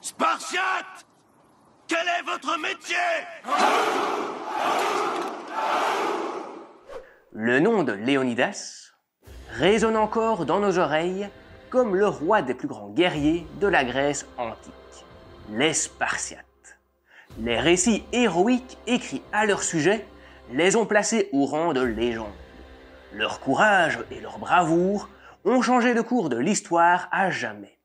Spartiates! Quel est votre métier? Le nom de Léonidas résonne encore dans nos oreilles comme le roi des plus grands guerriers de la Grèce antique, les Spartiates. Les récits héroïques écrits à leur sujet les ont placés au rang de légende. Leur courage et leur bravoure ont changé le cours de l'histoire à jamais.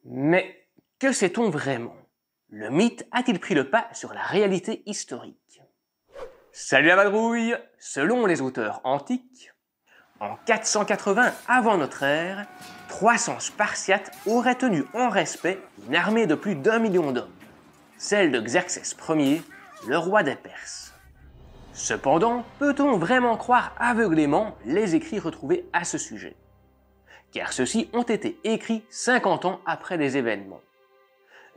Mais que sait-on vraiment? Le mythe a-t-il pris le pas sur la réalité historique? Salut la vadrouille! Selon les auteurs antiques, en 480 avant notre ère, 300 Spartiates auraient tenu en respect une armée de plus d'1 million d'hommes, celle de Xerxès Ier, le roi des Perses. Cependant, peut-on vraiment croire aveuglément les écrits retrouvés à ce sujet? Car ceux-ci ont été écrits 50 ans après les événements.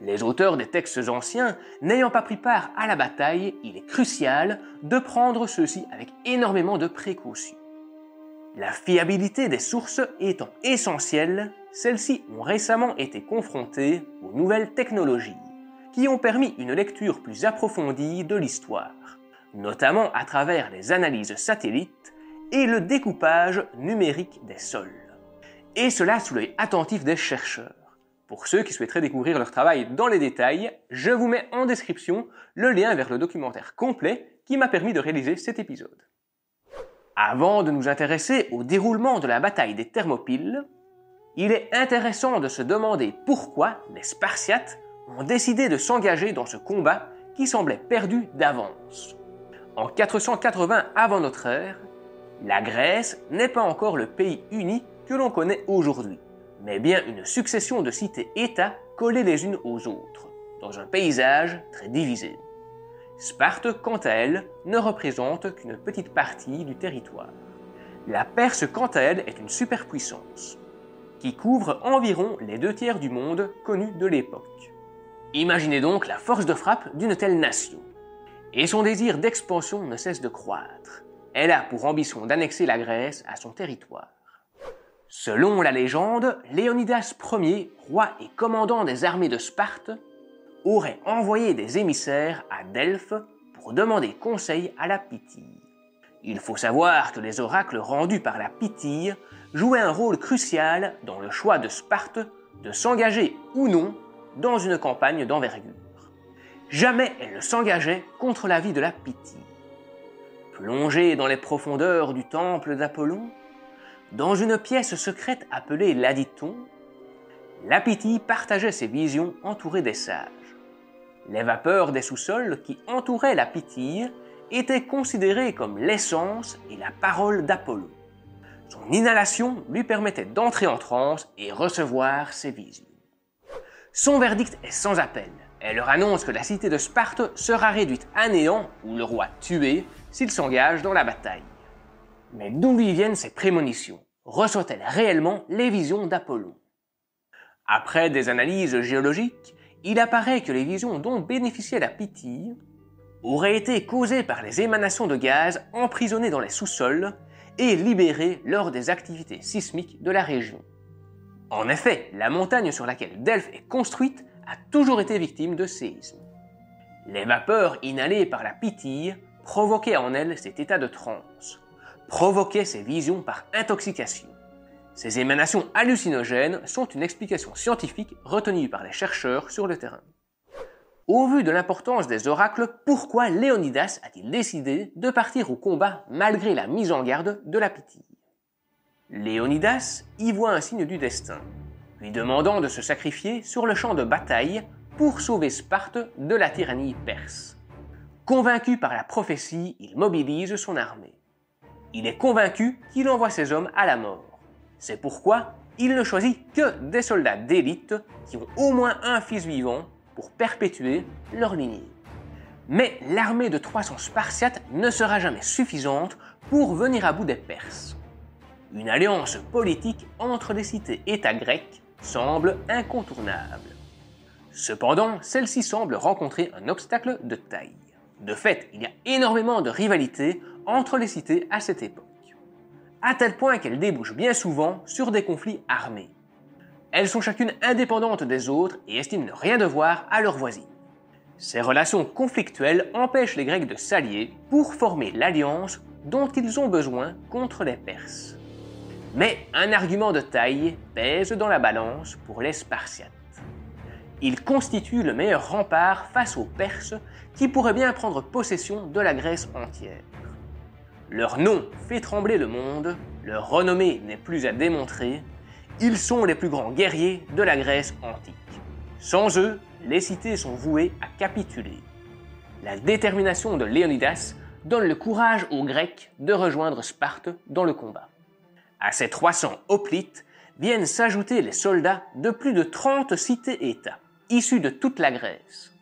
Les auteurs des textes anciens n'ayant pas pris part à la bataille, il est crucial de prendre ceux-ci avec énormément de précautions. La fiabilité des sources étant essentielle, celles-ci ont récemment été confrontées aux nouvelles technologies qui ont permis une lecture plus approfondie de l'histoire, notamment à travers les analyses satellites et le découpage numérique des sols. Et cela sous l'œil attentif des chercheurs. Pour ceux qui souhaiteraient découvrir leur travail dans les détails, je vous mets en description le lien vers le documentaire complet qui m'a permis de réaliser cet épisode. Avant de nous intéresser au déroulement de la bataille des Thermopyles, il est intéressant de se demander pourquoi les Spartiates ont décidé de s'engager dans ce combat qui semblait perdu d'avance. En 480 avant notre ère, la Grèce n'est pas encore le pays uni que l'on connaît aujourd'hui, mais bien une succession de cités-États collées les unes aux autres, dans un paysage très divisé. Sparte, quant à elle, ne représente qu'une petite partie du territoire. La Perse, quant à elle, est une superpuissance, qui couvre environ les 2/3 du monde connu de l'époque. Imaginez donc la force de frappe d'une telle nation. Et son désir d'expansion ne cesse de croître. Elle a pour ambition d'annexer la Grèce à son territoire. Selon la légende, Léonidas Ier, roi et commandant des armées de Sparte, aurait envoyé des émissaires à Delphes pour demander conseil à la Pythie. Il faut savoir que les oracles rendus par la Pythie jouaient un rôle crucial dans le choix de Sparte de s'engager ou non dans une campagne d'envergure. Jamais elle ne s'engageait contre l'avis de la Pythie. Plongée dans les profondeurs du temple d'Apollon, dans une pièce secrète appelée l'Aditon, la Pythie partageait ses visions entourée des sages. Les vapeurs des sous-sols qui entouraient la Pythie étaient considérées comme l'essence et la parole d'Apollon. Son inhalation lui permettait d'entrer en transe et recevoir ses visions. Son verdict est sans appel. Elle leur annonce que la cité de Sparte sera réduite à néant ou le roi tué s'il s'engage dans la bataille. Mais d'où lui viennent ces prémonitions? Reçoit-elle réellement les visions d'Apollon? Après des analyses géologiques, il apparaît que les visions dont bénéficiait la Pythie auraient été causées par les émanations de gaz emprisonnés dans les sous-sols et libérés lors des activités sismiques de la région. En effet, la montagne sur laquelle Delphes est construite a toujours été victime de séismes. Les vapeurs inhalées par la Pythie provoquaient en elle cet état de transe, provoquaient ces visions par intoxication. Ces émanations hallucinogènes sont une explication scientifique retenue par les chercheurs sur le terrain. Au vu de l'importance des oracles, pourquoi Léonidas a-t-il décidé de partir au combat malgré la mise en garde de la Pythie? Léonidas y voit un signe du destin, lui demandant de se sacrifier sur le champ de bataille pour sauver Sparte de la tyrannie perse. Convaincu par la prophétie, il mobilise son armée. Il est convaincu qu'il envoie ses hommes à la mort. C'est pourquoi il ne choisit que des soldats d'élite qui ont au moins un fils vivant pour perpétuer leur lignée. Mais l'armée de 300 Spartiates ne sera jamais suffisante pour venir à bout des Perses. Une alliance politique entre les cités-États grecques semble incontournable. Cependant, celle-ci semble rencontrer un obstacle de taille. De fait, il y a énormément de rivalité entre les cités à cette époque, à tel point qu'elles débouchent bien souvent sur des conflits armés. Elles sont chacune indépendantes des autres et estiment ne rien devoir à leurs voisines. Ces relations conflictuelles empêchent les Grecs de s'allier pour former l'alliance dont ils ont besoin contre les Perses. Mais un argument de taille pèse dans la balance pour les Spartiates. Ils constituent le meilleur rempart face aux Perses qui pourraient bien prendre possession de la Grèce entière. Leur nom fait trembler le monde, leur renommée n'est plus à démontrer, ils sont les plus grands guerriers de la Grèce antique. Sans eux, les cités sont vouées à capituler. La détermination de Léonidas donne le courage aux Grecs de rejoindre Sparte dans le combat. À ces 300 hoplites viennent s'ajouter les soldats de plus de 30 cités-États, issus de toute la Grèce.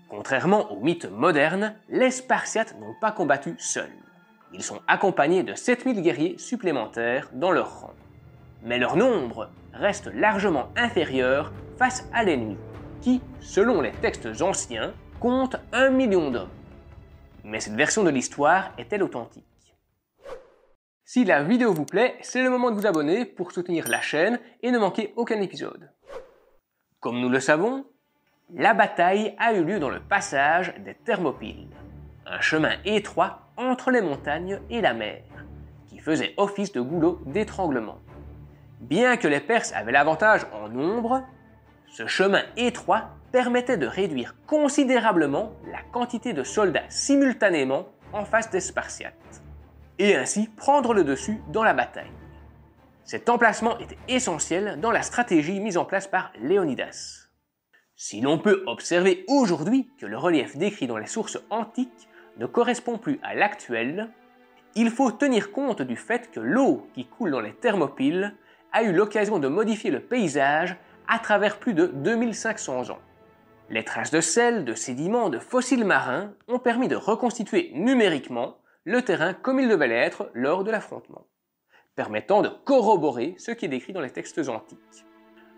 Contrairement aux mythes modernes, les Spartiates n'ont pas combattu seuls. Ils sont accompagnés de 7000 guerriers supplémentaires dans leur rang. Mais leur nombre reste largement inférieur face à l'ennemi, qui, selon les textes anciens, compte 1 million d'hommes. Mais cette version de l'histoire est-elle authentique? Si la vidéo vous plaît, c'est le moment de vous abonner pour soutenir la chaîne et ne manquer aucun épisode. Comme nous le savons, la bataille a eu lieu dans le passage des Thermopyles, un chemin étroit entre les montagnes et la mer, qui faisait office de goulot d'étranglement. Bien que les Perses avaient l'avantage en nombre, ce chemin étroit permettait de réduire considérablement la quantité de soldats simultanément en face des Spartiates, et ainsi prendre le dessus dans la bataille. Cet emplacement était essentiel dans la stratégie mise en place par Léonidas. Si l'on peut observer aujourd'hui que le relief décrit dans les sources antiques ne correspond plus à l'actuel, il faut tenir compte du fait que l'eau qui coule dans les Thermopyles a eu l'occasion de modifier le paysage à travers plus de 2500 ans. Les traces de sel, de sédiments, de fossiles marins ont permis de reconstituer numériquement le terrain comme il devait l'être lors de l'affrontement, permettant de corroborer ce qui est décrit dans les textes antiques.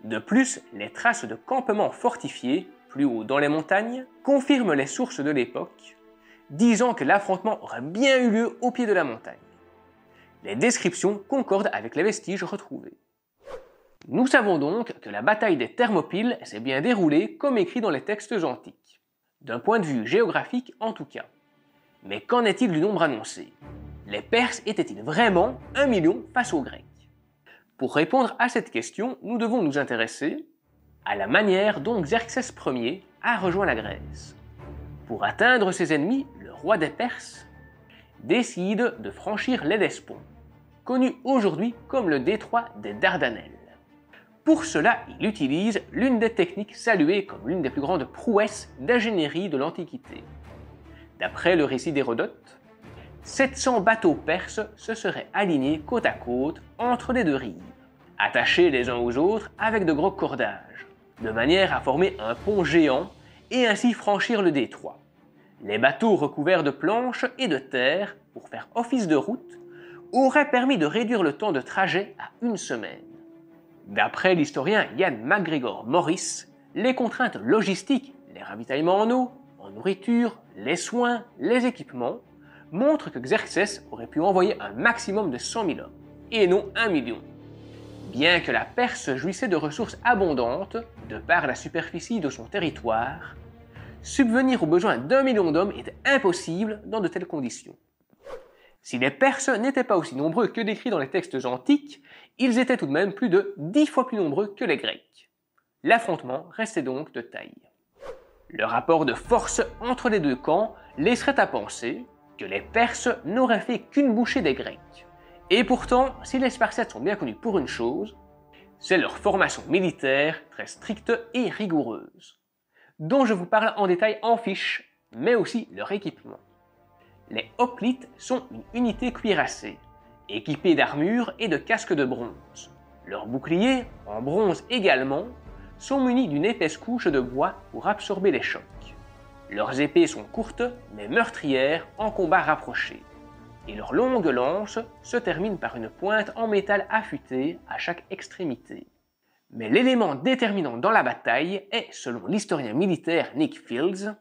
De plus, les traces de campements fortifiés, plus haut dans les montagnes, confirment les sources de l'époque, disant que l'affrontement aurait bien eu lieu au pied de la montagne. Les descriptions concordent avec les vestiges retrouvés. Nous savons donc que la bataille des Thermopyles s'est bien déroulée comme écrit dans les textes antiques, d'un point de vue géographique en tout cas. Mais qu'en est-il du nombre annoncé? Les Perses étaient-ils vraiment 1 million face aux Grecs? Pour répondre à cette question, nous devons nous intéresser à la manière dont Xerxès Ier a rejoint la Grèce. Pour atteindre ses ennemis, le roi des Perses décide de franchir l'Hellespont, connu aujourd'hui comme le détroit des Dardanelles. Pour cela, il utilise l'une des techniques saluées comme l'une des plus grandes prouesses d'ingénierie de l'Antiquité. D'après le récit d'Hérodote, 700 bateaux perses se seraient alignés côte à côte entre les deux rives, attachés les uns aux autres avec de gros cordages, de manière à former un pont géant et ainsi franchir le détroit. Les bateaux recouverts de planches et de terre pour faire office de route auraient permis de réduire le temps de trajet à 1 semaine. D'après l'historien Ian MacGregor Morris, les contraintes logistiques, les ravitaillements en eau, en nourriture, les soins, les équipements, montrent que Xerxès aurait pu envoyer un maximum de 100 000 hommes, et non 1 million. Bien que la Perse jouissait de ressources abondantes, de par la superficie de son territoire, subvenir aux besoins d'1 million d'hommes était impossible dans de telles conditions. Si les Perses n'étaient pas aussi nombreux que décrits dans les textes antiques, ils étaient tout de même plus de 10 fois plus nombreux que les Grecs. L'affrontement restait donc de taille. Le rapport de force entre les deux camps laisserait à penser que les Perses n'auraient fait qu'une bouchée des Grecs. Et pourtant, si les Spartiates sont bien connus pour une chose, c'est leur formation militaire très stricte et rigoureuse, dont je vous parle en détail en fiche, mais aussi leur équipement. Les hoplites sont une unité cuirassée, équipée d'armure et de casques de bronze. Leurs boucliers, en bronze également, sont munis d'une épaisse couche de bois pour absorber les chocs. Leurs épées sont courtes mais meurtrières en combat rapproché, et leurs longues lances se terminent par une pointe en métal affûté à chaque extrémité. Mais l'élément déterminant dans la bataille est, selon l'historien militaire Nick Fields,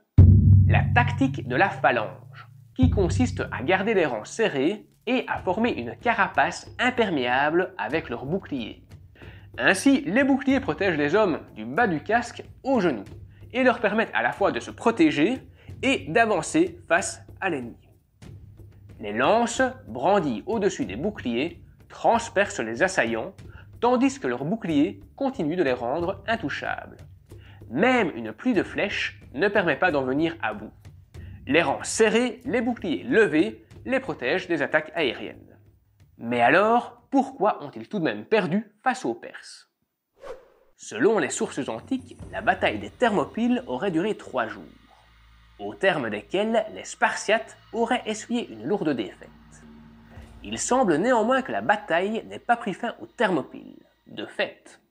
la tactique de la phalange, qui consiste à garder les rangs serrés et à former une carapace imperméable avec leurs boucliers. Ainsi, les boucliers protègent les hommes du bas du casque aux genoux et leur permettent à la fois de se protéger et d'avancer face à l'ennemi. Les lances, brandies au-dessus des boucliers, transpercent les assaillants, tandis que leurs boucliers continuent de les rendre intouchables. Même une pluie de flèches ne permet pas d'en venir à bout. Les rangs serrés, les boucliers levés, les protègent des attaques aériennes. Mais alors, pourquoi ont-ils tout de même perdu face aux Perses? Selon les sources antiques, la bataille des Thermopyles aurait duré 3 jours, au terme desquels les Spartiates auraient essuyé une lourde défaite. Il semble néanmoins que la bataille n'ait pas pris fin aux Thermopyles. De fait,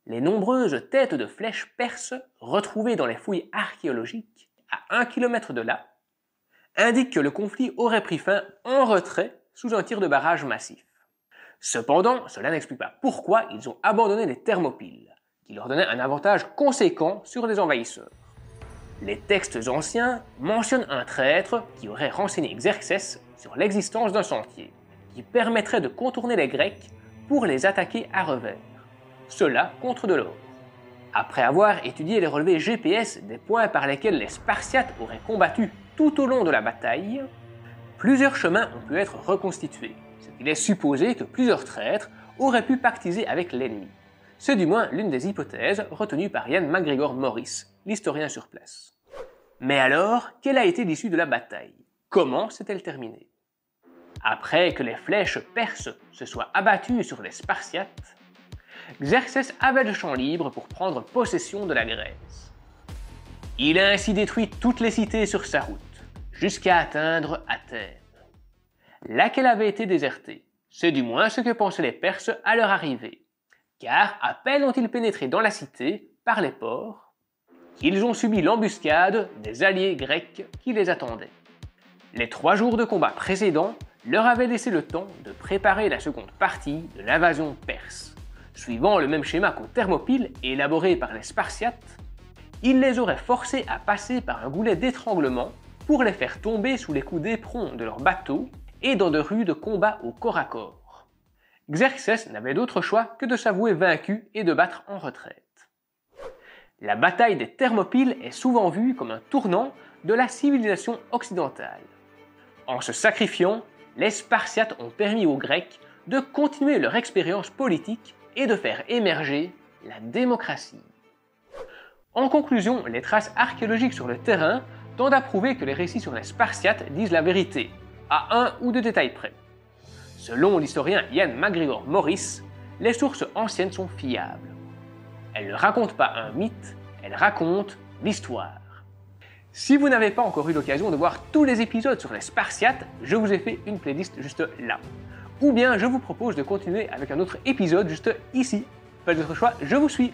les nombreuses têtes de flèches perses retrouvées dans les fouilles archéologiques à 1 km de là indiquent que le conflit aurait pris fin en retrait sous un tir de barrage massif. Cependant, cela n'explique pas pourquoi ils ont abandonné les Thermopyles, qui leur donnaient un avantage conséquent sur les envahisseurs. Les textes anciens mentionnent un traître qui aurait renseigné Xerxès sur l'existence d'un sentier, qui permettrait de contourner les Grecs pour les attaquer à revers. Cela contre de l'or. Après avoir étudié les relevés GPS des points par lesquels les Spartiates auraient combattu tout au long de la bataille, plusieurs chemins ont pu être reconstitués, ce qui laisse supposer que plusieurs traîtres auraient pu pactiser avec l'ennemi. C'est du moins l'une des hypothèses retenues par Ian McGregor Morris, l'historien sur place. Mais alors, quelle a été l'issue de la bataille? Comment s'est-elle terminée? Après que les flèches perses se soient abattues sur les Spartiates, Xerxès avait le champ libre pour prendre possession de la Grèce. Il a ainsi détruit toutes les cités sur sa route, jusqu'à atteindre Athènes, laquelle avait été désertée. C'est du moins ce que pensaient les Perses à leur arrivée, car à peine ont-ils pénétré dans la cité par les ports, qu'ils ont subi l'embuscade des alliés grecs qui les attendaient. Les 3 jours de combat précédents leur avaient laissé le temps de préparer la seconde partie de l'invasion perse. Suivant le même schéma qu'aux Thermopyles élaboré par les Spartiates, ils les auraient forcés à passer par un goulet d'étranglement pour les faire tomber sous les coups d'éperon de leurs bateaux et dans de rudes combats au corps à corps. Xerxès n'avait d'autre choix que de s'avouer vaincu et de battre en retraite. La bataille des Thermopyles est souvent vue comme un tournant de la civilisation occidentale. En se sacrifiant, les Spartiates ont permis aux Grecs de continuer leur expérience politique et de faire émerger la démocratie. En conclusion, les traces archéologiques sur le terrain tendent à prouver que les récits sur les Spartiates disent la vérité, à 1 ou 2 détails près. Selon l'historien Ian McGregor Morris, les sources anciennes sont fiables. Elles ne racontent pas un mythe, elles racontent l'histoire. Si vous n'avez pas encore eu l'occasion de voir tous les épisodes sur les Spartiates, je vous ai fait une playlist juste là. Ou bien je vous propose de continuer avec un autre épisode juste ici. Pas d'autre choix, je vous suis.